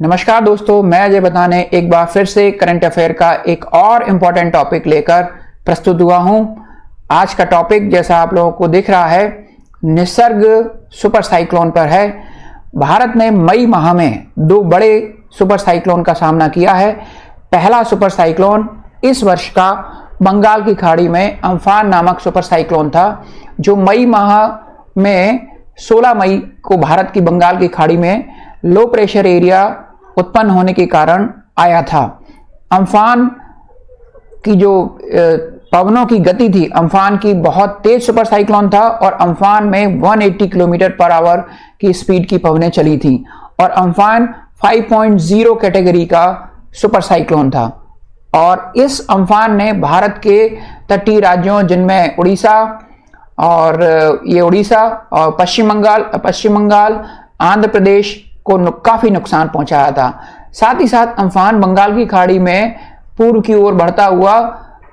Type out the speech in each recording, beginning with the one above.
नमस्कार दोस्तों, मैं अजय बताने एक बार फिर से करंट अफेयर का एक और इम्पॉर्टेंट टॉपिक लेकर प्रस्तुत हुआ हूं। आज का टॉपिक जैसा आप लोगों को दिख रहा है निसर्ग सुपर साइक्लोन पर है। भारत ने मई माह में दो बड़े सुपर साइक्लोन का सामना किया है। पहला सुपर साइक्लोन इस वर्ष का बंगाल की खाड़ी में अम्फान नामक सुपर साइक्लोन था, जो मई माह में 16 मई को भारत की बंगाल की खाड़ी में लो प्रेशर एरिया उत्पन्न होने के कारण आया था। अम्फान की जो पवनों की गति थी, अम्फान की बहुत तेज सुपर साइक्लोन था और अम्फान में 180 किलोमीटर पर आवर की स्पीड की पवनें चली थी और अम्फान 5.0 कैटेगरी का सुपर साइक्लोन था। और इस अम्फान ने भारत के तटीय राज्यों जिनमें उड़ीसा और पश्चिम बंगाल, आंध्र प्रदेश को काफी नुकसान पहुंचाया था। साथ ही साथ अम्फान बंगाल की खाड़ी में पूर्व की ओर बढ़ता हुआ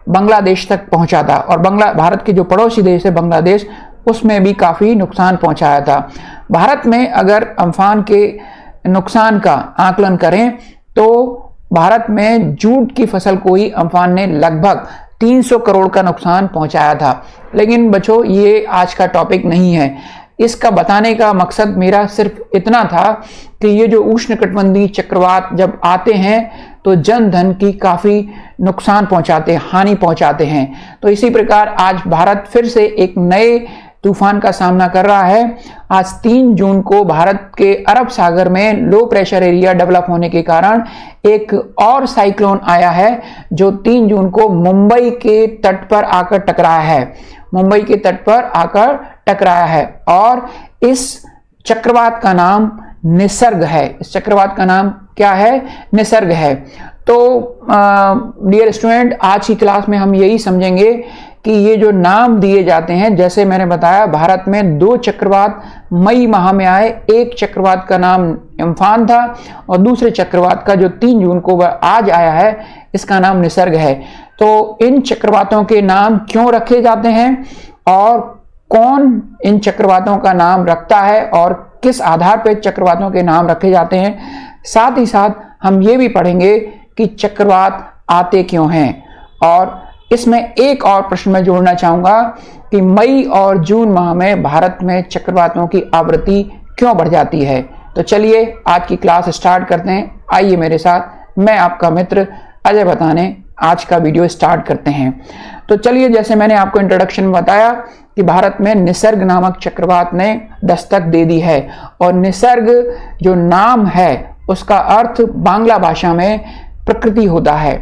बांग्लादेश तक पहुंचा था और भारत के जो पड़ोसी देश है बांग्लादेश, उसमें भी काफी नुकसान पहुंचाया था। भारत में अगर अम्फान के नुकसान का आकलन करें तो भारत में जूट की फसल को ही अम्फान ने लगभग 300 करोड़ का नुकसान पहुंचाया था। लेकिन बच्चों, ये आज का टॉपिक नहीं है। इसका बताने का मकसद मेरा सिर्फ इतना था कि ये जो उष्णकटिबंधीय चक्रवात जब आते हैं तो जन धन की काफी नुकसान पहुंचाते हैं, हानि पहुंचाते हैं। तो इसी प्रकार आज भारत फिर से एक नए तूफान का सामना कर रहा है। आज 3 जून को भारत के अरब सागर में लो प्रेशर एरिया डेवलप होने के कारण एक और साइक्लोन आया है, जो 3 जून को मुंबई के तट पर आकर टकराया है और इस चक्रवात का नाम निसर्ग है। इस चक्रवात का नाम क्या है? निसर्ग है। तो डियर स्टूडेंट, आज की क्लास में हम यही समझेंगे कि ये जो नाम दिए जाते हैं, जैसे मैंने बताया भारत में 2 चक्रवात मई माह में आए। एक चक्रवात का नाम अम्फान था और दूसरे चक्रवात का जो 3 जून को आज आया है, इसका नाम निसर्ग है। तो इन चक्रवातों के नाम क्यों रखे जाते हैं और कौन इन चक्रवातों का नाम रखता है और किस आधार पर चक्रवातों के नाम रखे जाते हैं, साथ ही साथ हम ये भी पढ़ेंगे कि चक्रवात आते क्यों हैं। और इसमें एक और प्रश्न मैं जोड़ना चाहूंगा कि मई और जून माह में भारत में चक्रवातों की आवृत्ति क्यों बढ़ जाती है। तो चलिए आज की क्लास स्टार्ट करते हैं। आइए मेरे साथ, मैं आपका मित्र अजय बताने आज का वीडियो स्टार्ट करते हैं। तो चलिए, जैसे मैंने आपको इंट्रोडक्शन में बताया कि भारत में निसर्ग नामक चक्रवात ने दस्तक दे दी है और निसर्ग जो नाम है उसका अर्थ बांग्ला भाषा में प्रकृति होता है।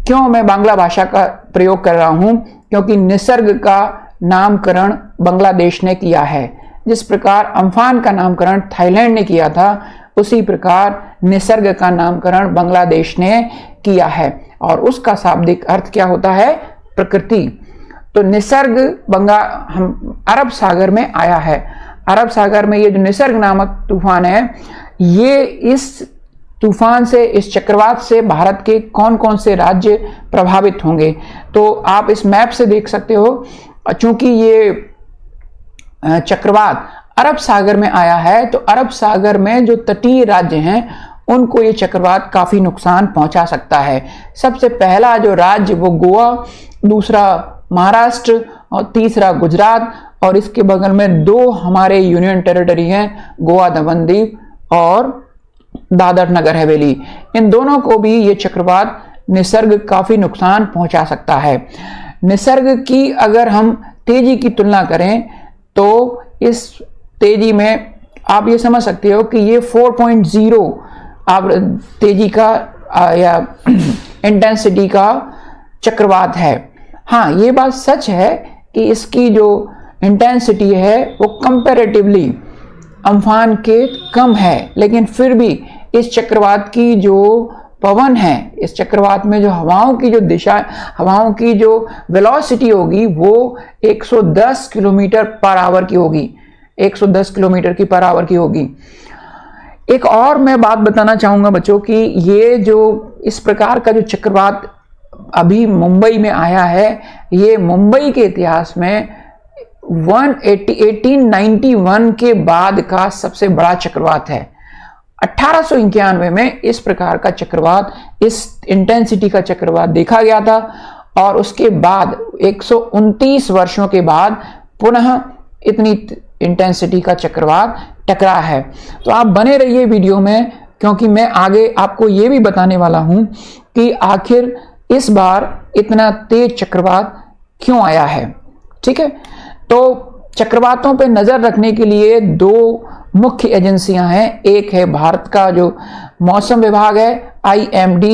क्यों मैं बांग्ला भाषा का प्रयोग कर रहा हूं? क्योंकि निसर्ग का नामकरण बांग्लादेश ने किया है। जिस प्रकार अम्फान का नामकरण थाईलैंड ने किया था, उसी प्रकार निसर्ग का नामकरण बांग्लादेश ने किया है और उसका शाब्दिक अर्थ क्या होता है? प्रकृति। तो निसर्ग हम अरब सागर में आया है। अरब सागर में ये जो निसर्ग नामक तूफान है, ये इस तूफान से, इस चक्रवात से भारत के कौन कौन से राज्य प्रभावित होंगे, तो आप इस मैप से देख सकते हो। चूंकि ये चक्रवात अरब सागर में आया है, तो अरब सागर में जो तटीय राज्य हैं उनको ये चक्रवात काफी नुकसान पहुंचा सकता है। सबसे पहला जो राज्य वो गोवा, दूसरा महाराष्ट्र और तीसरा गुजरात, और इसके बगल में 2 हमारे यूनियन टेरिटरी हैं, गोवा, दमन दीव और दादर नगर हवेली। इन दोनों को भी ये चक्रवात निसर्ग काफी नुकसान पहुंचा सकता है। निसर्ग की अगर हम तेजी की तुलना करें तो इस तेजी में आप ये समझ सकते हो कि ये 4.0 तेजी का या इंटेंसिटी का चक्रवात है। हाँ, ये बात सच है कि इसकी जो इंटेंसिटी है वो कंपैरेटिवली अम्फान के कम है, लेकिन फिर भी इस चक्रवात की जो पवन है, इस चक्रवात में जो हवाओं की जो दिशा, हवाओं की जो वेलोसिटी होगी वो 110 किलोमीटर पर आवर की होगी। 110 किलोमीटर की पर आवर की होगी। एक और मैं बात बताना चाहूंगा बच्चों कि ये जो इस प्रकार का जो चक्रवात अभी मुंबई में आया है, ये मुंबई के इतिहास में 1891 के बाद का सबसे बड़ा चक्रवात है। 1891 में इस प्रकार का चक्रवात, इस इंटेंसिटी का चक्रवात देखा गया था और उसके बाद 129 वर्षों के बाद पुनः इतनी इंटेंसिटी का चक्रवात टकरा है। तो आप बने रहिए वीडियो में, क्योंकि मैं आगे आपको ये भी बताने वाला हूं कि आखिर इस बार इतना तेज चक्रवात क्यों आया है। ठीक है, तो चक्रवातों पे नजर रखने के लिए दो मुख्य एजेंसियां हैं। एक है भारत का जो मौसम विभाग है, IMD,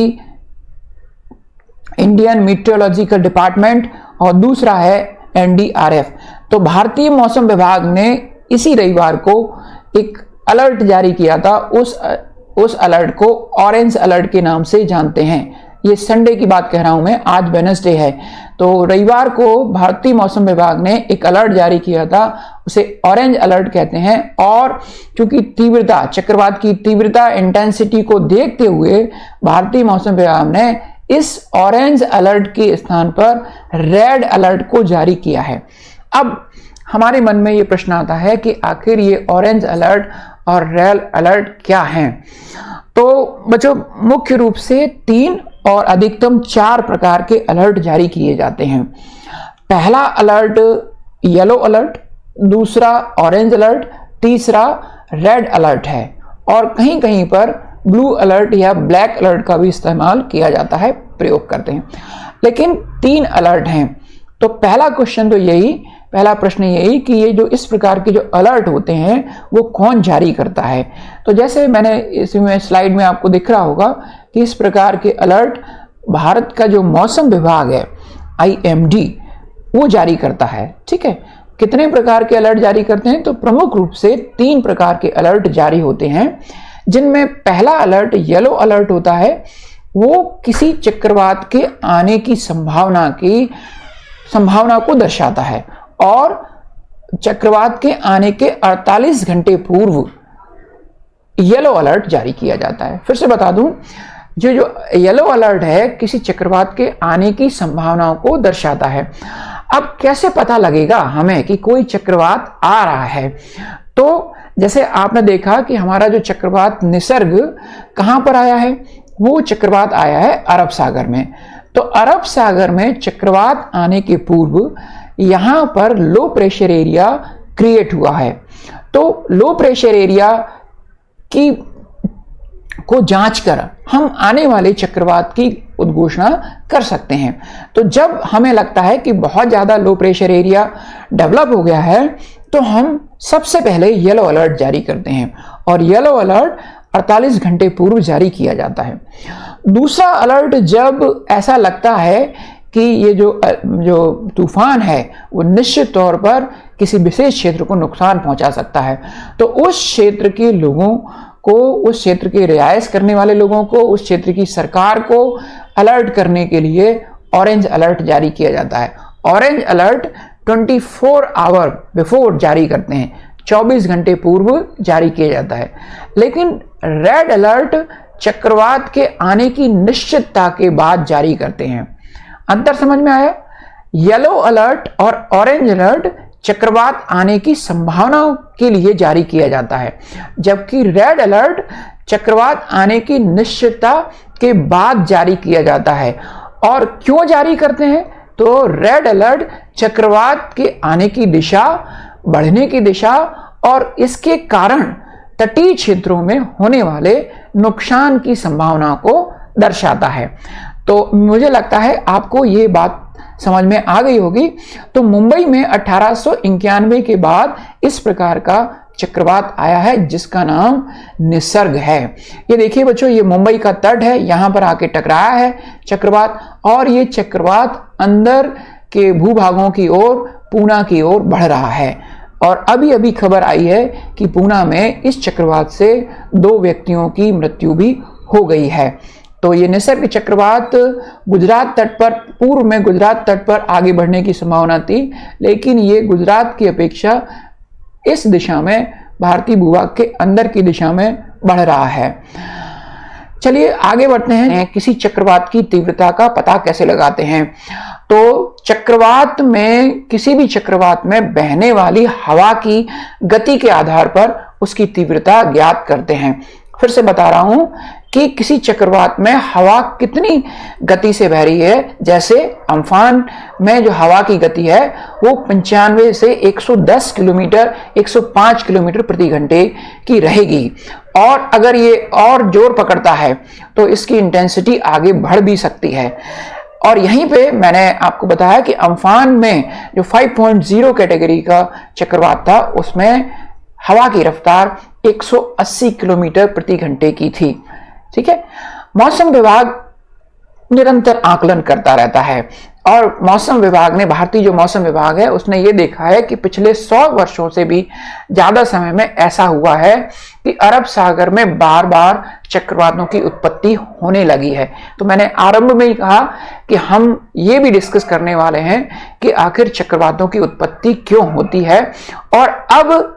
इंडियन मीटियोलॉजिकल डिपार्टमेंट, और दूसरा है NDRF। तो भारतीय मौसम विभाग ने इसी रविवार को एक अलर्ट जारी किया था। उस अलर्ट को ऑरेंज अलर्ट के नाम से जानते हैं। ये संडे की बात कह रहा हूं मैं, आज वेडनेसडे है। तो रविवार को भारतीय मौसम विभाग ने एक अलर्ट जारी किया था, उसे ऑरेंज अलर्ट कहते हैं। और क्योंकि तीव्रता, चक्रवात की तीव्रता, इंटेंसिटी को देखते हुए भारतीय मौसम विभाग ने इस ऑरेंज अलर्ट के स्थान पर रेड अलर्ट को जारी किया है। अब हमारे मन में ये प्रश्न आता है कि आखिर ये ऑरेंज अलर्ट और रेड अलर्ट क्या हैं। तो बच्चों, मुख्य रूप से 3 और अधिकतम 4 प्रकार के अलर्ट जारी किए जाते हैं। पहला अलर्ट येलो अलर्ट, दूसरा ऑरेंज अलर्ट, तीसरा रेड अलर्ट है। और कहीं कहीं पर ब्लू अलर्ट या ब्लैक अलर्ट का भी इस्तेमाल किया जाता है, प्रयोग करते हैं, लेकिन 3 अलर्ट हैं। तो पहला प्रश्न यही कि ये जो इस प्रकार के जो अलर्ट होते हैं वो कौन जारी करता है। तो जैसे मैंने इसमें स्लाइड में आपको दिख रहा होगा कि इस प्रकार के अलर्ट भारत का जो मौसम विभाग है IMD वो जारी करता है। ठीक है, कितने प्रकार के अलर्ट जारी करते हैं? तो प्रमुख रूप से 3 प्रकार के अलर्ट जारी होते हैं, जिनमें पहला अलर्ट येलो अलर्ट होता है। वो किसी चक्रवात के आने की संभावना को दर्शाता है और चक्रवात के आने के 48 घंटे पूर्व येलो अलर्ट जारी किया जाता है। फिर से बता दूं, जो येलो अलर्ट है किसी चक्रवात के आने की संभावनाओं को दर्शाता है। अब कैसे पता लगेगा हमें कि कोई चक्रवात आ रहा है? तो जैसे आपने देखा कि हमारा जो चक्रवात निसर्ग कहां पर आया है, वो चक्रवात आया है अरब सागर में। तो अरब सागर में चक्रवात आने के पूर्व यहां पर लो प्रेशर एरिया क्रिएट हुआ है। तो लो प्रेशर एरिया को जांचकर हम आने वाले चक्रवात की उद्घोषणा कर सकते हैं। तो जब हमें लगता है कि बहुत ज्यादा लो प्रेशर एरिया डेवलप हो गया है, तो हम सबसे पहले येलो अलर्ट जारी करते हैं और येलो अलर्ट 48 घंटे पूर्व जारी किया जाता है। दूसरा अलर्ट जब ऐसा लगता है कि ये जो तूफान है वो निश्चित तौर पर किसी विशेष क्षेत्र को नुकसान पहुंचा सकता है, तो उस क्षेत्र के लोगों को, उस क्षेत्र के रिहायश करने वाले लोगों को, उस क्षेत्र की सरकार को अलर्ट करने के लिए ऑरेंज अलर्ट जारी किया जाता है। ऑरेंज अलर्ट 24 आवर बिफोर जारी करते हैं, 24 घंटे पूर्व जारी किया जाता है। लेकिन रेड अलर्ट चक्रवात के आने की निश्चितता के बाद जारी करते हैं। अंतर समझ में आया? येलो अलर्ट और ऑरेंज अलर्ट चक्रवात आने की संभावनाओं के लिए जारी किया जाता है, जबकि रेड अलर्ट चक्रवात आने की निश्चितता के बाद जारी किया जाता है। और क्यों जारी करते हैं? तो रेड अलर्ट चक्रवात के आने की दिशा, बढ़ने की दिशा और इसके कारण तटीय क्षेत्रों में होने वाले नुकसान की संभावना को दर्शाता है। तो मुझे लगता है आपको ये बात समझ में आ गई होगी। तो मुंबई में 1891 के बाद इस प्रकार का चक्रवात आया है जिसका नाम निसर्ग है। ये देखिए बच्चों, ये मुंबई का तट है, यहां पर आके टकराया है चक्रवात, और ये चक्रवात अंदर के भूभागों की ओर, पूना की ओर बढ़ रहा है। और अभी अभी खबर आई है कि पूना में इस चक्रवात से 2 व्यक्तियों की मृत्यु भी हो गई है। तो ये निसर्ग चक्रवात गुजरात तट पर, पूर्व में गुजरात तट पर आगे बढ़ने की संभावना थी, लेकिन ये गुजरात की अपेक्षा इस दिशा में, भारतीय भूभाग के अंदर की दिशा में बढ़ रहा है। चलिए आगे बढ़ते हैं। किसी चक्रवात की तीव्रता का पता कैसे लगाते हैं? तो चक्रवात में, किसी भी चक्रवात में बहने वाली हवा की गति के आधार पर उसकी तीव्रता ज्ञात करते हैं। फिर से बता रहा हूं कि किसी चक्रवात में हवा कितनी गति से बह रही है। जैसे अम्फान में जो हवा की गति है वो 95 से 110 किलोमीटर 105 किलोमीटर प्रति घंटे की रहेगी, और अगर ये और जोर पकड़ता है तो इसकी इंटेंसिटी आगे बढ़ भी सकती है। और यहीं पे मैंने आपको बताया कि अम्फान में जो 5.0 कैटेगरी का चक्रवात था उसमें हवा की रफ्तार 180 किलोमीटर प्रति घंटे की थी। ठीक है, मौसम विभाग निरंतर आकलन करता रहता है, और मौसम विभाग ने, भारतीय जो मौसम विभाग है उसने ये देखा है कि पिछले 100 वर्षों से भी ज्यादा समय में ऐसा हुआ है कि अरब सागर में बार बार चक्रवातों की उत्पत्ति होने लगी है। तो मैंने आरंभ में ही कहा कि हम ये भी डिस्कस करने वाले हैं कि आखिर चक्रवातों की उत्पत्ति क्यों होती है, और अब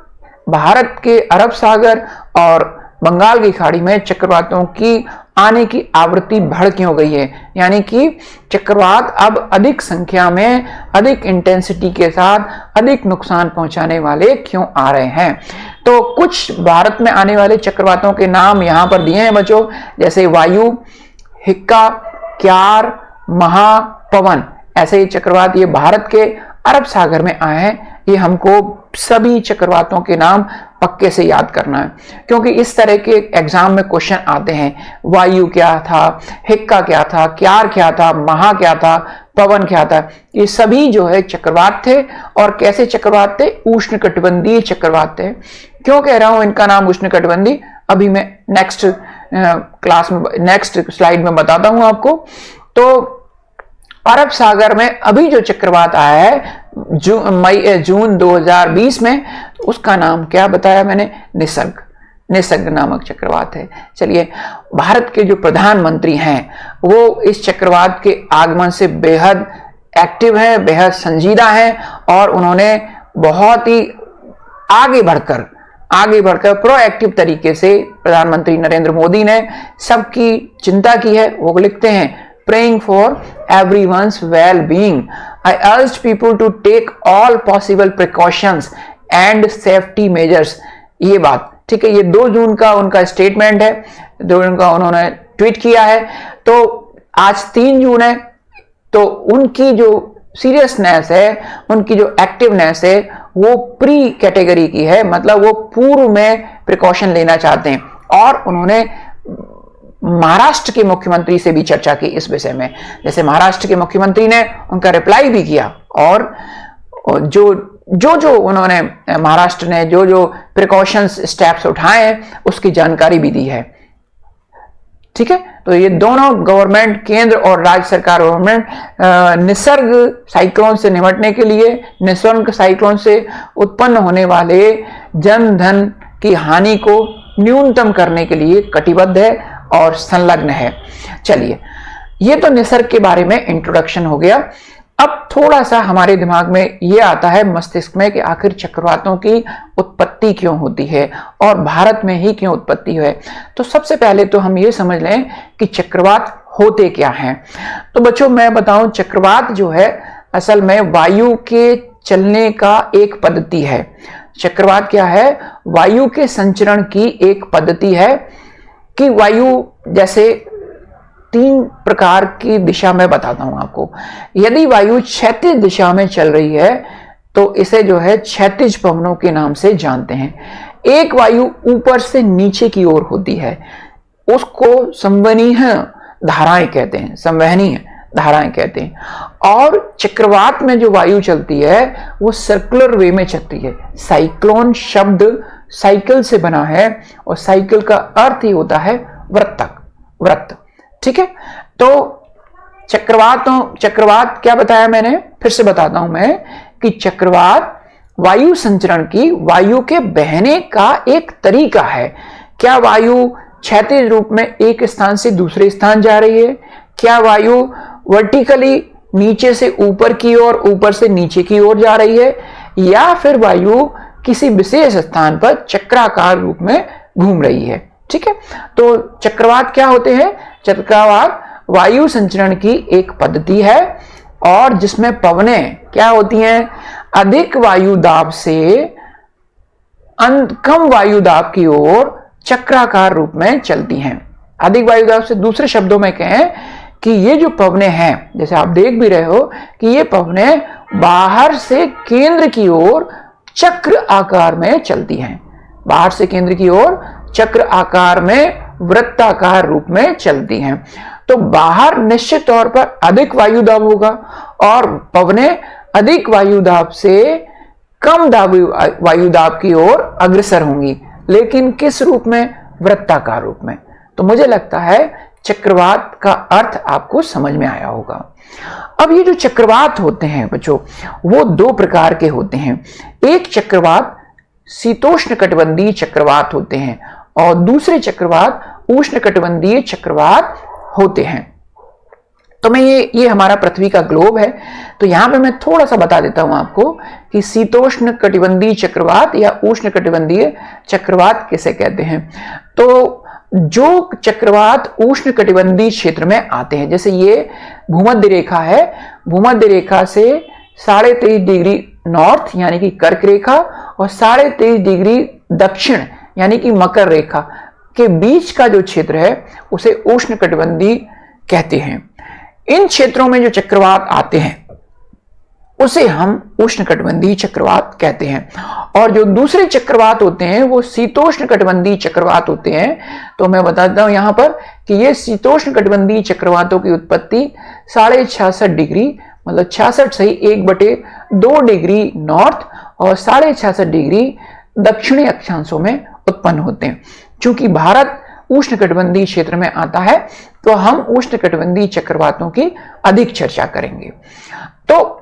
भारत के अरब सागर और बंगाल की खाड़ी में चक्रवातों की आने की आवृत्ति बढ़ क्यों गई है, यानी कि चक्रवात अब अधिक संख्या में, अधिक इंटेंसिटी के साथ अधिक नुकसान पहुंचाने वाले क्यों आ रहे हैं। तो कुछ भारत में आने वाले चक्रवातों के नाम यहां पर दिए हैं बच्चों, जैसे वायु, हिक्का, क्यार, महा, पवन। ऐसे ही चक्रवात ये भारत के अरब सागर में आए हैं। ये हमको सभी चक्रवातों के नाम पक्के से याद करना है, क्योंकि इस तरह के एग्जाम में क्वेश्चन आते हैं। वायु क्या था, हिक्का क्या था, क्यार क्या था, महा क्या था, पवन क्या था। ये सभी जो है चक्रवात थे, और कैसे चक्रवात थे, उष्णकटिबंधीय चक्रवात थे। क्यों कह रहा हूं इनका नाम उष्णकटिबंधीय, अभी मैं नेक्स्ट क्लास में, नेक्स्ट स्लाइड में बताता हूं आपको। तो अरब सागर में अभी जो चक्रवात आया है जून 2020 में, उसका नाम क्या बताया मैंने, निसर्ग। निसर्ग नामक चक्रवात है। चलिए, भारत के जो प्रधानमंत्री हैं वो इस चक्रवात के आगमन से बेहद एक्टिव हैं, बेहद संजीदा हैं, और उन्होंने बहुत ही आगे बढ़कर प्रोएक्टिव तरीके से प्रधानमंत्री नरेंद्र मोदी ने सबकी चिंता की है। वो लिखते हैं, praying for everyone's well-being. I urge people to take all possible precautions and safety measures. ये बात ठीक है, ये 2 जून का उनका स्टेटमेंट है, 2 जून का उन्होंने ट्वीट किया है। तो आज 3 जून है, तो उनकी जो सीरियसनेस है, उनकी जो एक्टिवनेस है, वो प्री कैटेगरी की है, मतलब वो पूर्व में प्रिकॉशन लेना चाहते हैं। और उन्होंने महाराष्ट्र के मुख्यमंत्री से भी चर्चा की इस विषय में। जैसे महाराष्ट्र के मुख्यमंत्री ने उनका रिप्लाई भी किया, और जो उन्होंने, महाराष्ट्र ने जो प्रिकॉशंस स्टेप्स उठाए हैं उसकी जानकारी भी दी है। ठीक है, तो ये दोनों गवर्नमेंट, केंद्र और राज्य सरकार गवर्नमेंट निसर्ग साइक्लोन से निपटने के लिए, निसर्ग साइक्लोन से उत्पन्न होने वाले जन धन की हानि को न्यूनतम करने के लिए कटिबद्ध है और संलग्न है। चलिए, ये तो निसर्ग के बारे में इंट्रोडक्शन हो गया। अब थोड़ा सा हमारे दिमाग में ये आता है, मस्तिष्क में, कि आखिर चक्रवातों की उत्पत्ति क्यों होती है और भारत में ही क्यों उत्पत्ति है। तो सबसे पहले तो हम ये समझ लें कि चक्रवात होते क्या हैं। तो बच्चों मैं बताऊं, चक्रवात जो है असल में वायु के चलने का एक पद्धति है। चक्रवात क्या है, वायु के संचरण की एक पद्धति है कि वायु जैसे 3 प्रकार की दिशा में बताता हूं आपको। यदि वायु क्षैतिज दिशा में चल रही है तो इसे जो है क्षैतिज पवनों के नाम से जानते हैं। एक वायु ऊपर से नीचे की ओर होती है, उसको संवहनीय धाराएं कहते हैं, संवहनीय धाराएं कहते हैं। और चक्रवात में जो वायु चलती है वो सर्कुलर वे में चलती है। साइक्लोन शब्द साइकिल से बना है, और साइकिल का अर्थ ही होता है वृत्त। ठीक है, तो चक्रवात क्या बताया मैंने, फिर से बताता हूं मैं, कि चक्रवात वायु संचरण की, वायु के बहने का एक तरीका है। क्या वायु क्षैतिज रूप में एक स्थान से दूसरे स्थान जा रही है, क्या वायु वर्टिकली नीचे से ऊपर की ओर, ऊपर से नीचे की ओर जा रही है, या फिर वायु किसी विशेष स्थान पर चक्राकार रूप में घूम रही है। ठीक है, तो चक्रवात क्या होते हैं, चक्रवात वायु संचरण की एक पद्धति है, और जिसमें पवनें क्या होती हैं, अधिक वायु दाब से कम वायु दाब की ओर चक्राकार रूप में चलती हैं। अधिक वायुदाब से दूसरे शब्दों में कहें कि ये जो पवनें हैं, जैसे आप देख भी रहे हो कि ये पवनें बाहर से केंद्र की ओर चक्र आकार में चलती हैं, बाहर से केंद्र की ओर चक्र आकार में वृत्ताकार रूप में चलती हैं। तो बाहर निश्चित तौर पर अधिक वायुदाब होगा और पवनें अधिक वायुदाब से कम वायुदाब की ओर अग्रसर होंगी, लेकिन किस रूप में? वृत्ताकार रूप में। तो मुझे लगता है चक्रवात का अर्थ आपको समझ में आया होगा। अब ये जो चक्रवात होते हैं बच्चों, वो दो प्रकार के होते हैं। एक चक्रवात शीतोष्णकटिबंधीय चक्रवात होते हैं और दूसरे चक्रवात उष्णकटिबंधीय चक्रवात होते हैं। तो मैं ये हमारा पृथ्वी का ग्लोब है, तो यहां पे मैं थोड़ा सा बता देता हूं आपको कि शीतोष्ण कटिबंधीय चक्रवात या उष्ण कटिबंधीय चक्रवात किसे कहते हैं। तो जो चक्रवात उष्ण कटिबंधीय क्षेत्र में आते हैं, जैसे ये भूमध्य रेखा है, भूमध्य रेखा से 23.5 डिग्री नॉर्थ यानी कि कर्क रेखा और 23.5 डिग्री दक्षिण यानी कि मकर रेखा के बीच का जो क्षेत्र है उसे उष्ण कटिबंधीय कहते हैं। इन क्षेत्रों में जो चक्रवात आते हैं उसे हम उष्णकटिबंधीय चक्रवात कहते हैं और जो दूसरे चक्रवात होते हैं वो शीतोष्ण कटिबंधीय चक्रवात होते हैं। तो मैं बताता हूं यहां पर कि ये शीतोष्ण कटिबंधीय चक्रवातों की उत्पत्ति 66.5 डिग्री मतलब 66 सही 1/2 डिग्री नॉर्थ और 66.5 डिग्री दक्षिणी अक्षांशों में उत्पन्न होते हैं। चूंकि भारत उष्णकटिबंधीय क्षेत्र में आता है तो हम उष्णकटिबंधीय चक्रवातों की अधिक चर्चा करेंगे। तो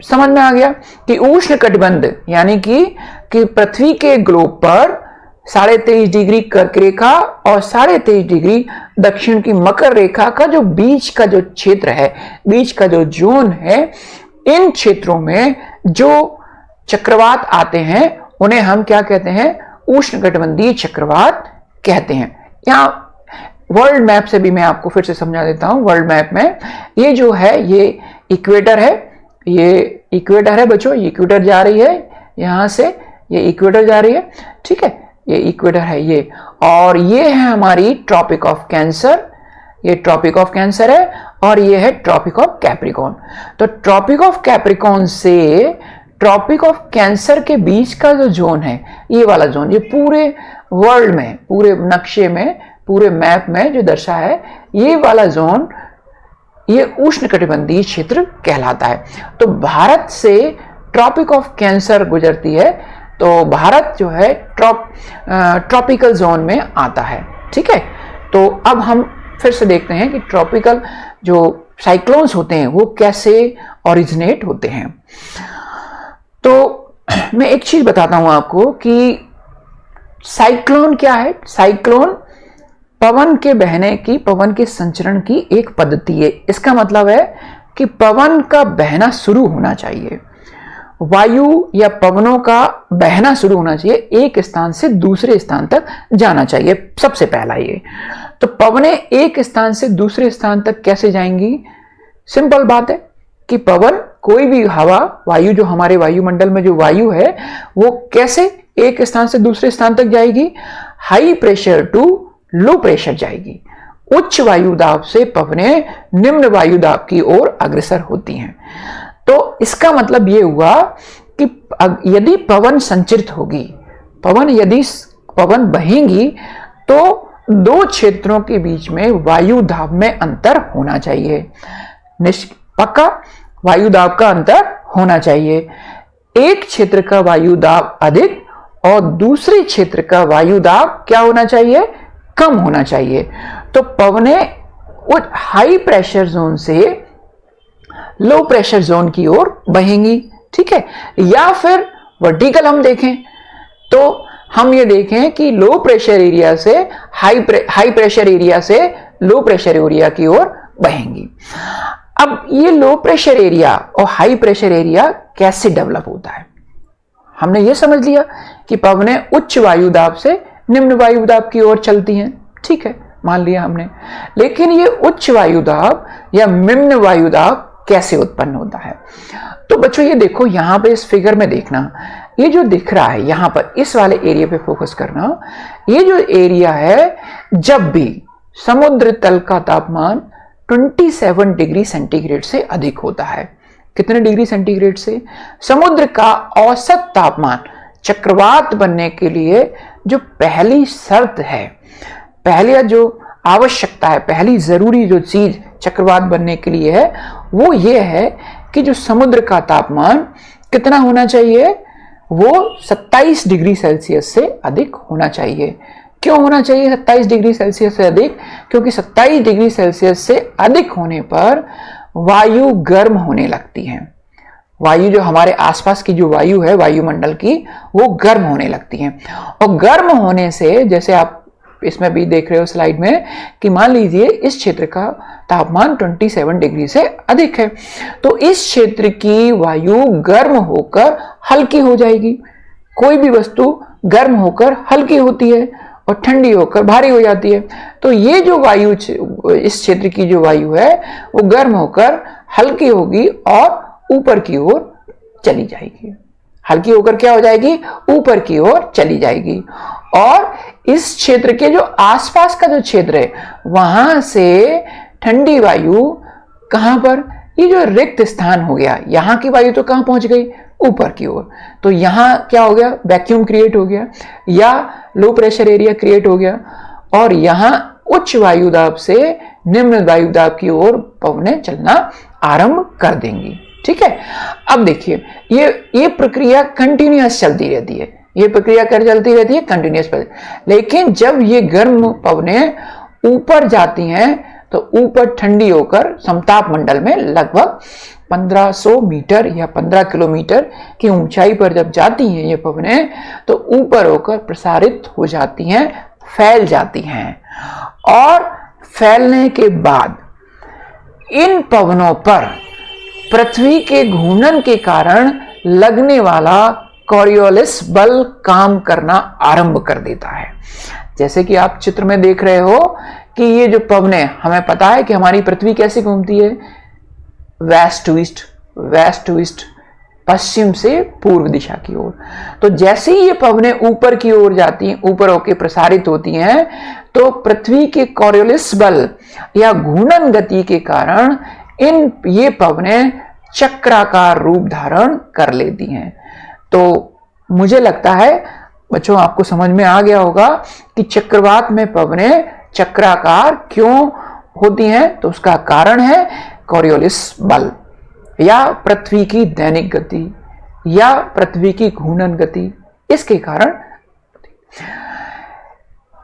समझ में आ गया कि उष्णकटिबंध यानी कि पृथ्वी के ग्लोब पर 23.5 डिग्री कर्क रेखा और 23.5 डिग्री दक्षिण की मकर रेखा का जो बीच का जो क्षेत्र है, बीच का जो जोन है, इन क्षेत्रों में जो चक्रवात आते हैं उन्हें हम क्या कहते हैं? उष्णकटिबंधीय चक्रवात कहते हैं। यहाँ वर्ल्ड मैप से भी मैं आपको फिर से समझा देता हूं। वर्ल्ड मैप में ये जो है ये इक्वेटर है, ये इक्वेटर है बच्चों, ये इक्वेटर जा रही है यहां से, ये इक्वेटर जा रही है, ठीक है, ये इक्वेटर है ये, और ये है हमारी ट्रॉपिक ऑफ कैंसर, ये ट्रॉपिक ऑफ कैंसर है और ये है ट्रॉपिक ऑफ कैप्रिकॉर्न। तो ट्रॉपिक ऑफ कैप्रिकॉर्न से ट्रॉपिक ऑफ कैंसर के बीच का जो जोन है, ये वाला जोन, ये पूरे वर्ल्ड में, पूरे नक्शे में, पूरे मैप में जो दर्शा है, ये वाला जोन ये उष्णकटिबंधीय क्षेत्र कहलाता है। तो भारत से ट्रॉपिक ऑफ कैंसर गुजरती है तो भारत जो है ट्रॉपिकल जोन में आता है, ठीक है। तो अब हम फिर से देखते हैं कि ट्रॉपिकल जो साइक्लोन्स होते हैं वो कैसे ओरिजिनेट होते हैं। तो मैं एक चीज बताता हूं आपको कि साइक्लोन क्या है। साइक्लोन पवन के बहने की, पवन के संचरण की एक पद्धति है। इसका मतलब है कि पवन का बहना शुरू होना चाहिए, वायु या पवनों का बहना शुरू होना चाहिए, एक स्थान से दूसरे स्थान तक जाना चाहिए, सबसे पहला ये। तो पवनें एक स्थान से दूसरे स्थान तक कैसे जाएंगी? सिंपल बात है कि पवन, कोई भी हवा, वायु, जो हमारे वायुमंडल में जो वायु है वो कैसे एक स्थान से दूसरे स्थान तक जाएगी? High pressure to low pressure जाएगी। उच्च वायुदाब से पवनें निम्न वायुदाब की ओर अग्रसर होती हैं। तो इसका मतलब यह हुआ कि यदि पवन संचरित होगी, यदि पवन बहेंगी तो दो क्षेत्रों के बीच में वायुदाब में अंतर होना चाहिए, पक्का वायुदाब का अंतर होना चाहिए। एक क्षेत्र का वायुदाब अधिक और दूसरे क्षेत्र का वायुदाब क्या होना चाहिए? कम होना चाहिए। तो पवनें हाई प्रेशर जोन से लो प्रेशर जोन की ओर बहेंगी, ठीक है। या फिर वर्टिकल हम देखें तो हम ये देखें कि लो प्रेशर एरिया से हाई प्रेशर एरिया से लो प्रेशर एरिया की ओर बहेंगी। अब ये लो प्रेशर एरिया और हाई प्रेशर एरिया कैसे डेवलप होता है? हमने ये समझ लिया कि पवनें उच्च वायुदाब से निम्न वायुदाब की ओर चलती हैं, ठीक है, मान लिया हमने। लेकिन ये उच्च वायुदाब या निम्न वायुदाब कैसे उत्पन्न होता है? तो बच्चों ये देखो, यहां पे इस फिगर में देखना, ये जो दिख रहा है यहां पर, इस वाले एरिया पे फोकस करना, ये जो एरिया है, जब भी समुद्र तल का तापमान 27 डिग्री सेंटीग्रेड से अधिक होता है, कितने डिग्री सेंटीग्रेड से? समुद्र का औसत तापमान चक्रवात बनने के लिए जो पहली शर्त है, पहली जो आवश्यकता है, पहली जरूरी जो चीज चक्रवात बनने के लिए है, वो ये है कि जो समुद्र का तापमान कितना होना चाहिए? वो 27 डिग्री सेल्सियस से अधिक होना चाहिए। क्यों होना चाहिए 27 डिग्री सेल्सियस से अधिक? क्योंकि 27 डिग्री सेल्सियस से अधिक होने पर वायु गर्म होने लगती है। वायु जो हमारे आसपास की जो वायु है वायुमंडल की, वो गर्म होने लगती है। और गर्म होने से, जैसे आप इसमें भी देख रहे हो स्लाइड में, कि मान लीजिए इस क्षेत्र का तापमान 27 डिग्री से अधिक है, तो इस क्षेत्र की वायु गर्म होकर हल्की हो जाएगी। कोई भी वस्तु गर्म होकर हल्की होती है और ठंडी होकर भारी हो जाती है। तो ये जो वायु, इस क्षेत्र की जो वायु है, वो गर्म होकर हल्की होगी और ऊपर की ओर चली जाएगी। हल्की होकर क्या हो जाएगी? ऊपर की ओर चली जाएगी। और इस क्षेत्र के जो आसपास का जो क्षेत्र है, वहां से ठंडी वायु कहां पर? ये जो रिक्त स्थान हो गया, यहां की वायु तो कहां पहुंच गई? ऊपर की ओर। तो यहां क्या हो गया? वैक्यूम क्रिएट हो गया या लो प्रेशर एरिया क्रिएट हो गया, और यहां उच्च वायुदाब से निम्न वायुदाब की ओर पवनें चलना आरंभ कर देंगी। ठीक है, अब देखिए ये प्रक्रिया कंटिन्यूअस चलती रहती है, ये प्रक्रिया कर चलती रहती है कंटिन्यूअस। लेकिन जब ये गर्म पवनें ऊपर जाती हैं, तो ऊपर ठंडी होकर समताप मंडल में लगभग 1500 मीटर या 15 किलोमीटर की ऊंचाई पर जब जाती हैं ये पवनें, तो ऊपर होकर प्रसारित हो जाती हैं, फैल जाती हैं। और फैलने के बाद इन पवनों पर पृथ्वी के घूर्णन के कारण लगने वाला कॉरियोलिस बल काम करना आरंभ कर देता है। जैसे कि आप चित्र में देख रहे हो कि ये जो पवनें, हमें पता है कि हमारी पृथ्वी कैसे घूमती है? West to east, west to east, पश्चिम से पूर्व दिशा की ओर। तो जैसे ही ये पवनें ऊपर की ओर जाती हैं, ऊपर होकर प्रसारित होती हैं, तो पृथ्वी के कॉरियोलिस बल या घूर्णन गति के कारण ये पवनें चक्राकार रूप धारण कर लेती हैं। तो मुझे लगता है बच्चों आपको समझ में आ गया होगा कि चक्रवात में पवनें चक्राकार क्यों होती हैं। तो उसका कारण है कॉरियोलिस बल या पृथ्वी की दैनिक गति या पृथ्वी की घूर्णन गति, इसके कारण।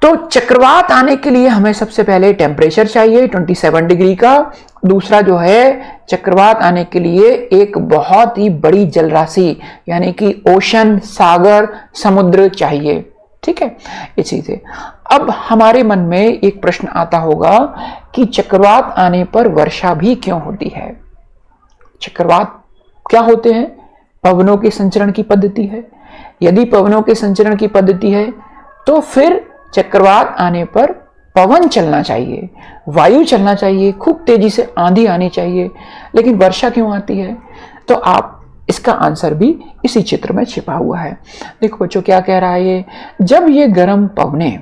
तो चक्रवात आने के लिए हमें सबसे पहले टेम्परेचर चाहिए 27 डिग्री का। दूसरा जो है, चक्रवात आने के लिए एक बहुत ही बड़ी जलराशि यानी कि ओशन, सागर, समुद्र चाहिए। ठीक है, इसी से अब हमारे मन में एक प्रश्न आता होगा कि चक्रवात आने पर वर्षा भी क्यों होती है? चक्रवात क्या होते हैं? पवनों के संचरण की पद्धति है। यदि पवनों के संचरण की पद्धति है तो फिर चक्रवात आने पर पवन चलना चाहिए, वायु चलना चाहिए, खूब तेजी से आंधी आनी चाहिए। लेकिन वर्षा क्यों आती है? तो आप इसका आंसर भी इसी चित्र में छिपा हुआ है। देखो बच्चों क्या कह रहा है ये, जब ये गर्म पवनें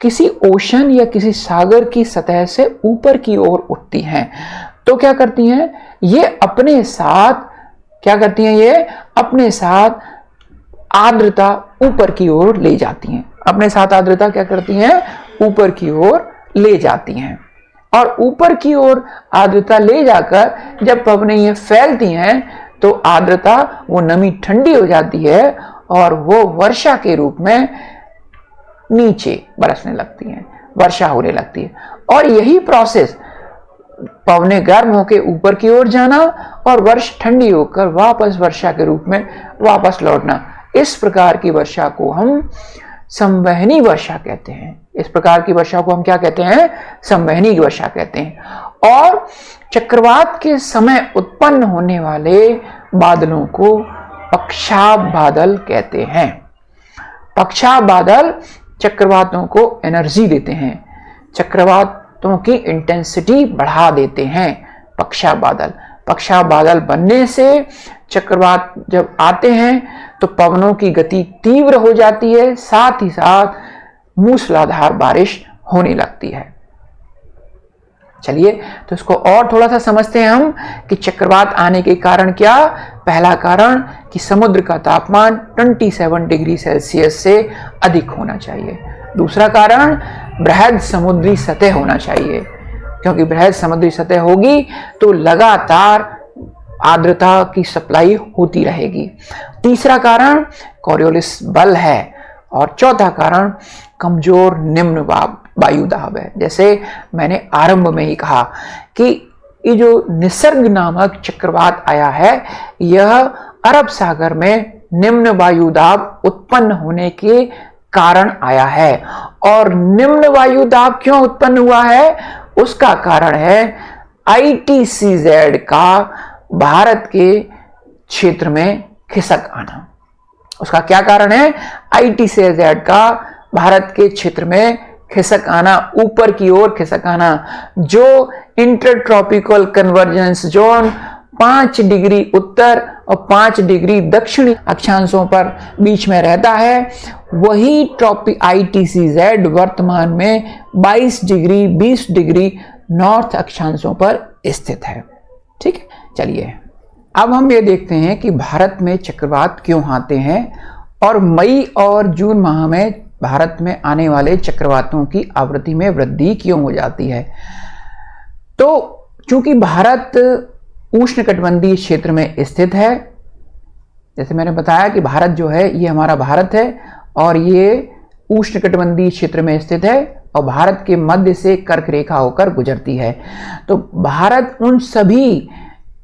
किसी ओशन या किसी सागर की सतह से ऊपर की ओर उठती हैं, तो क्या करती हैं? ये अपने साथ क्या करती हैं? ये अपने साथ आर्द्रता ऊपर की ओर ले जाती हैं। अपने साथ आर्द्रता क्या करती हैं? ऊपर की ओर ले जाती हैं। और ऊपर की ओर आर्द्रता ले जाकर जब पवनें ये फैलती हैं, तो आर्द्रता, वो नमी ठंडी हो जाती है और वो वर्षा के रूप में नीचे बरसने लगती हैं, वर्षा होने लगती है। और यही प्रोसेस, पवनें गर्म होकर ऊपर की ओर जाना और वर्षा ठंडी होकर वापस वर्षा के रूप में वापस लौटना, इस प्रकार की वर्षा को हम संवहनी वर्षा कहते हैं। इस प्रकार की वर्षा को हम क्या कहते हैं? संवहनी वर्षा कहते हैं। और चक्रवात के समय उत्पन्न होने वाले बादलों को पक्षाघ बादल कहते हैं। पक्षाघ बादल चक्रवातों को एनर्जी देते हैं, चक्रवातों की इंटेंसिटी बढ़ा देते हैं। पक्षाघ बादल बनने से चक्रवात जब आते हैं तो पवनों की गति तीव्र हो जाती है, साथ ही साथ मूसलाधार बारिश होने लगती है। चलिए तो इसको और थोड़ा सा समझते हैं हम कि चक्रवात आने के कारण क्या। पहला कारण कि समुद्र का तापमान 27 डिग्री सेल्सियस से अधिक होना चाहिए। दूसरा कारण बृहद समुद्री सतह होना चाहिए, क्योंकि बृहद समुद्री सतह होगी तो लगातार आर्द्रता की सप्लाई होती रहेगी। तीसरा कारण कोरियोलिस बल है और चौथा कारण कमजोर निम्न वायु दाब है। जैसे मैंने आरंभ में ही कहा कि ये जो निसर्ग नामक चक्रवात आया है, यह अरब सागर में निम्न वायु दाब उत्पन्न होने के कारण आया है। और निम्न वायु दाब क्यों उत्पन्न हुआ है, उसका कारण है ITCZ का भारत के क्षेत्र में खिसक आना। उसका क्या कारण है, ITCZ का भारत के क्षेत्र में खिसक आना, ऊपर की ओर खिसक आना, जो इंटरट्रॉपिकल कन्वर्जेंस जोन 5 डिग्री उत्तर और 5 डिग्री दक्षिणी अक्षांशों पर बीच में रहता है, वही ITCZ वर्तमान में 22 डिग्री 20 डिग्री नॉर्थ अक्षांशों पर स्थित है। ठीक है, चलिए अब हम ये देखते हैं कि भारत में चक्रवात क्यों आते हैं और मई और जून माह में भारत में आने वाले चक्रवातों की आवृत्ति में वृद्धि क्यों हो जाती है। तो चूंकि भारत उष्णकटिबंधीय क्षेत्र में स्थित है, जैसे मैंने बताया कि भारत जो है ये हमारा भारत है और ये उष्णकटिबंधीय क्षेत्र में स्थित है और भारत के मध्य से कर्क रेखा होकर गुजरती है। तो भारत उन सभी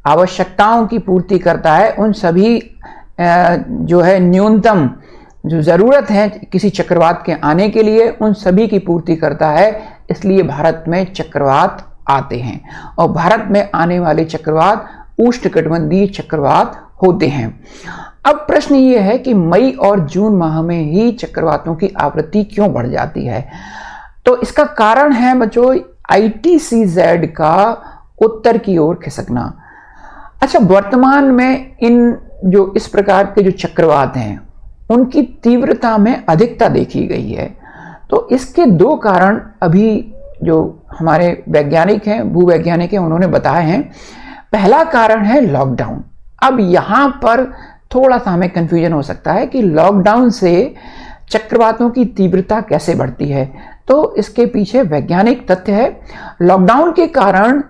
आवश्यकताओं की पूर्ति करता है, उन सभी जो है न्यूनतम जो ज़रूरत है किसी चक्रवात के आने के लिए, उन सभी की पूर्ति करता है। इसलिए भारत में चक्रवात आते हैं और भारत में आने वाले चक्रवात उष्णकटिबंधीय चक्रवात होते हैं। अब प्रश्न ये है कि मई और जून माह में ही चक्रवातों की आवृत्ति क्यों बढ़ जाती है। तो इसका कारण है बच्चों ITCZ का उत्तर की ओर खिसकना। अच्छा, वर्तमान में इन जो इस प्रकार के जो चक्रवात हैं उनकी तीव्रता में अधिकता देखी गई है। तो इसके दो कारण अभी जो हमारे वैज्ञानिक हैं, भूवैज्ञानिक हैं, उन्होंने बताए हैं। पहला कारण है लॉकडाउन। अब यहाँ पर थोड़ा सा हमें कंफ्यूजन हो सकता है कि लॉकडाउन से चक्रवातों की तीव्रता कैसे बढ़ती है। तो इसके पीछे वैज्ञानिक तथ्य है। लॉकडाउन के कारण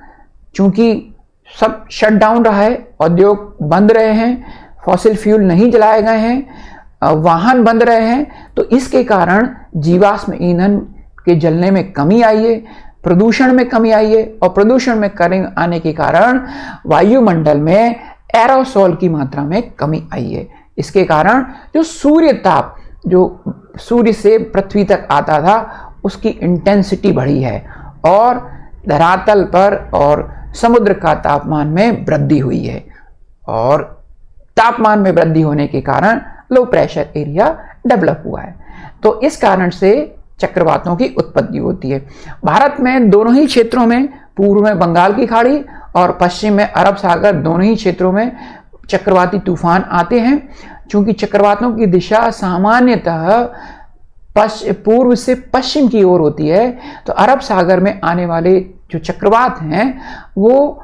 चूंकि सब शटडाउन रहा है, उद्योग बंद रहे हैं, फॉसिल फ्यूल नहीं जलाए गए हैं, वाहन बंद रहे हैं, तो इसके कारण जीवाश्म ईंधन के जलने में कमी आई है, प्रदूषण में कमी आई है और प्रदूषण में कमी आने के कारण वायुमंडल में एरोसोल की मात्रा में कमी आई है। इसके कारण जो सूर्य ताप जो सूर्य से पृथ्वी तक आता था उसकी इंटेंसिटी बढ़ी है और धरातल पर और समुद्र का तापमान में वृद्धि हुई है और तापमान में वृद्धि होने के कारण लो प्रेशर एरिया डेवलप हुआ है। तो इस कारण से चक्रवातों की उत्पत्ति होती है। भारत में दोनों ही क्षेत्रों में, पूर्व में बंगाल की खाड़ी और पश्चिम में अरब सागर, दोनों ही क्षेत्रों में चक्रवाती तूफान आते हैं। चूंकि चक्रवातों की दिशा सामान्यतः पूर्व से पश्चिम की ओर होती है, तो अरब सागर में आने वाले जो चक्रवात हैं वो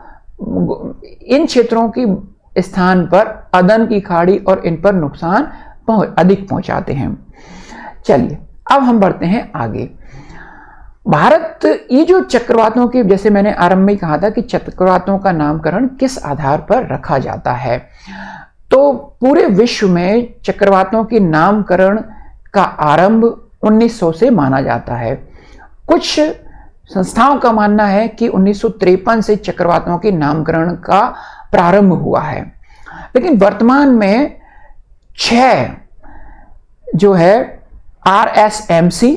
इन क्षेत्रों की स्थान पर अदन की खाड़ी और इन पर नुकसान अधिक पहुंचाते हैं। चलिए अब हम बढ़ते हैं आगे। भारत ये जो चक्रवातों के, जैसे मैंने आरंभ में कहा था कि चक्रवातों का नामकरण किस आधार पर रखा जाता है, तो पूरे विश्व में चक्रवातों के नामकरण का आरंभ 1900 से माना जाता है। कुछ संस्थाओं का मानना है कि 1953 से चक्रवातों के नामकरण का प्रारंभ हुआ है, लेकिन वर्तमान में 6 जो है RSMC,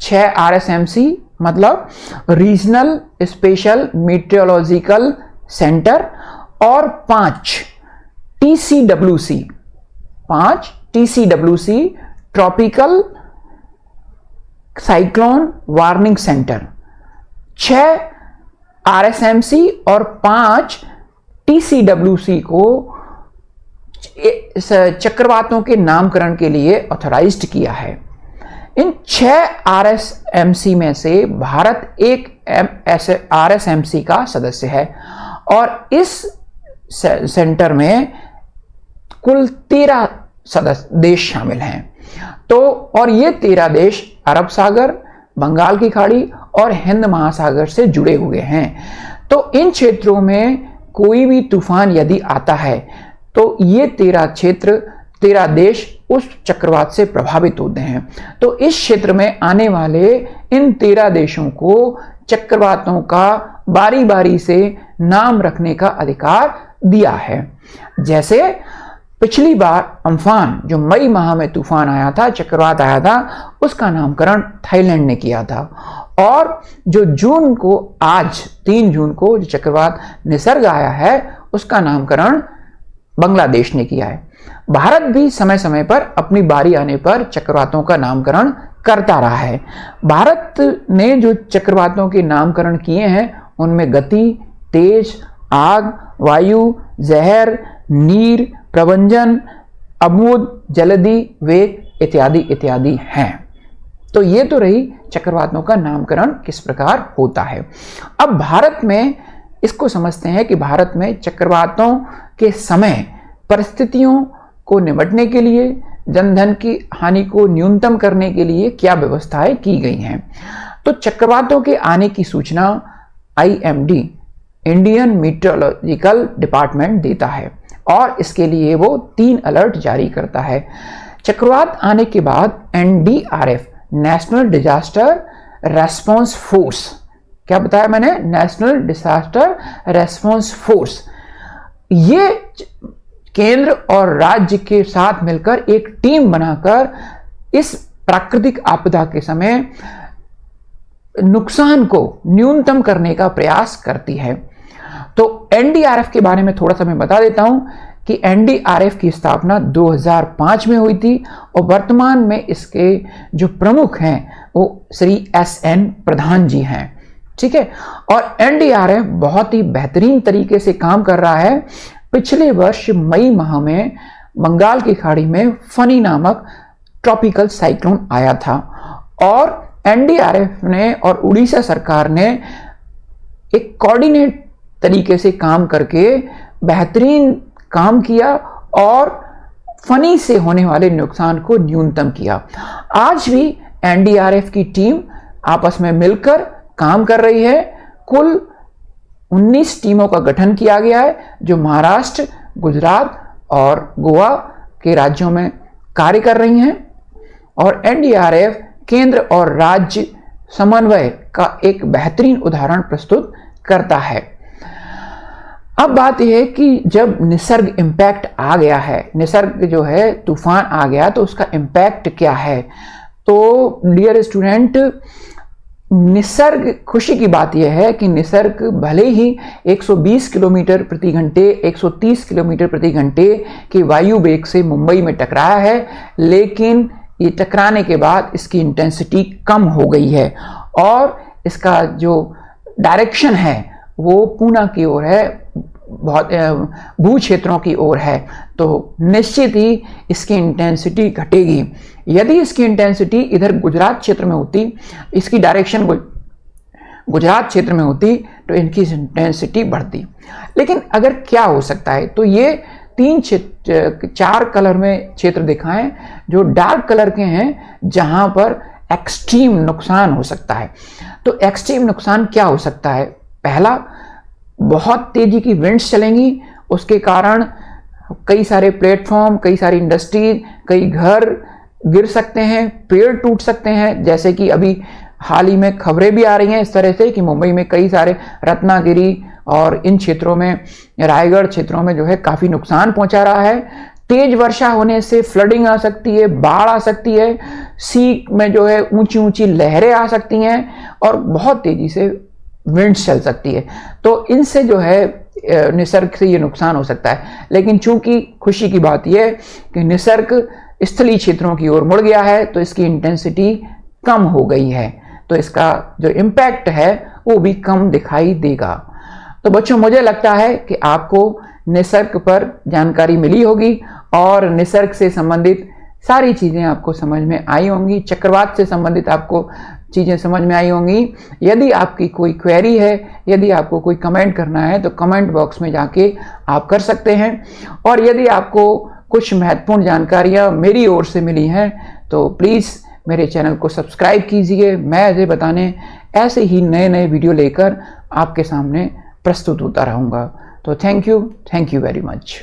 6 RSMC मतलब रीजनल स्पेशल मीटियोलॉजिकल सेंटर और 5 TCWC tropical cyclone warning centre. 6 RSMC और 5 TCWC को चक्रवातों के नामकरण के लिए ऑथराइज्ड किया है। इन 6 RSMC में से भारत एक RSMC का सदस्य है और इस सेंटर में कुल 13 सदस्य देश शामिल हैं। तो और ये 13 देश अरब सागर, बंगाल की खाड़ी और हिंद महासागर से जुड़े हुए हैं। तो इन क्षेत्रों में कोई भी तूफान यदि आता है तो ये 13 देश उस चक्रवात से प्रभावित होते हैं। तो इस क्षेत्र में आने वाले इन 13 देशों को चक्रवातों का बारी बारी से नाम रखने का अधिकार दिया है। जैसे पिछली बार अम्फान, जो मई माह में तूफान आया था, चक्रवात आया था, उसका नामकरण थाईलैंड ने किया था। और जो जून को, आज 3 जून को जो चक्रवात निसर्ग आया है, उसका नामकरण बांग्लादेश ने किया है। भारत भी समय समय पर अपनी बारी आने पर चक्रवातों का नामकरण करता रहा है। भारत ने जो चक्रवातों के नामकरण किए हैं उनमें गति, तेज, आग, वायु, जहर, नीर, प्रवंजन, अबूद, जल्दी, वेग इत्यादि इत्यादि हैं। तो ये तो रही चक्रवातों का नामकरण किस प्रकार होता है। अब भारत में इसको समझते हैं कि भारत में चक्रवातों के समय परिस्थितियों को निपटने के लिए, जनधन की हानि को न्यूनतम करने के लिए क्या व्यवस्थाएं की गई हैं। तो चक्रवातों के आने की सूचना IMD, इंडियन मीटरोलॉजिकल डिपार्टमेंट देता है और इसके लिए वो 3 अलर्ट जारी करता है। चक्रवात आने के बाद NDRF, national disaster response force, क्या बताया मैंने, नेशनल डिजास्टर रेस्पॉन्स फोर्स, ये केंद्र और राज्य के साथ मिलकर एक टीम बनाकर इस प्राकृतिक आपदा के समय नुकसान को न्यूनतम करने का प्रयास करती है। तो NDRF के बारे में थोड़ा सा मैं बता देता हूं कि NDRF की स्थापना 2005 में हुई थी और वर्तमान में इसके जो प्रमुख हैं वो श्री SN प्रधान जी हैं। ठीक है, और NDRF बहुत ही बेहतरीन तरीके से काम कर रहा है। पिछले वर्ष मई माह में बंगाल की खाड़ी में फनी नामक ट्रॉपिकल साइक्लोन आया था और NDRF ने और उड़ीसा सरकार ने एक कोऑर्डिनेट तरीके से काम करके बेहतरीन काम किया और फनी से होने वाले नुकसान को न्यूनतम किया। आज भी NDRF की टीम आपस में मिलकर काम कर रही है। कुल 19 टीमों का गठन किया गया है जो महाराष्ट्र, गुजरात और गोवा के राज्यों में कार्य कर रही हैं और NDRF केंद्र और राज्य समन्वय का एक बेहतरीन उदाहरण प्रस्तुत करता है। अब बात यह है कि जब निसर्ग इम्पैक्ट आ गया है, निसर्ग जो है तूफान आ गया, तो उसका इम्पैक्ट क्या है। तो डियर स्टूडेंट, निसर्ग, खुशी की बात यह है कि निसर्ग भले ही 120 किलोमीटर प्रति घंटे, 130 किलोमीटर प्रति घंटे के वायु वेग से मुंबई में टकराया है, लेकिन ये टकराने के बाद इसकी इंटेंसिटी कम हो गई है और इसका जो डायरेक्शन है वो पूना की ओर है, बहुत भू क्षेत्रों की ओर है। तो निश्चित ही इसकी इंटेंसिटी घटेगी। यदि इसकी इंटेंसिटी इधर गुजरात क्षेत्र में होती, इसकी डायरेक्शन गुजरात क्षेत्र में होती, तो इनकी इंटेंसिटी बढ़ती। लेकिन अगर क्या हो सकता है, तो ये 4 कलर में क्षेत्र दिखाएं जो डार्क कलर के हैं, जहां पर एक्सट्रीम नुकसान हो सकता है। तो एक्सट्रीम नुकसान क्या हो सकता है। पहला, बहुत तेजी की विंड्स चलेंगी, उसके कारण कई सारे प्लेटफॉर्म, कई सारी इंडस्ट्री, कई घर गिर सकते हैं, पेड़ टूट सकते हैं। जैसे कि अभी हाल ही में खबरें भी आ रही हैं इस तरह से कि मुंबई में कई सारे, रत्नागिरी और इन क्षेत्रों में, रायगढ़ क्षेत्रों में जो है काफी नुकसान पहुंचा रहा है। तेज वर्षा होने से फ्लडिंग आ सकती है, बाढ़ आ सकती है, सी में जो है ऊंची ऊंची लहरें आ सकती हैं और बहुत तेजी से विंड्स चल सकती है। तो इनसे जो है निसर्ग से ये नुकसान हो सकता है। लेकिन चूंकि खुशी की बात यह कि निसर्ग स्थलीय क्षेत्रों की ओर मुड़ गया है, तो इसकी इंटेंसिटी कम हो गई है, तो इसका जो इम्पैक्ट है वो भी कम दिखाई देगा। तो बच्चों, मुझे लगता है कि आपको निसर्ग पर जानकारी मिली होगी और निसर्ग से संबंधित सारी चीज़ें आपको समझ में आई होंगी, चक्रवात से संबंधित आपको चीज़ें समझ में आई होंगी। यदि आपकी कोई क्वेरी है, यदि आपको कोई कमेंट करना है तो कमेंट बॉक्स में जाके आप कर सकते हैं। और यदि आपको कुछ महत्वपूर्ण जानकारियाँ मेरी ओर से मिली हैं तो प्लीज़ मेरे चैनल को सब्सक्राइब कीजिए। मैं अजय बताने ऐसे ही नए नए वीडियो लेकर आपके सामने प्रस्तुत होता रहूँगा। तो थैंक यू वेरी मच।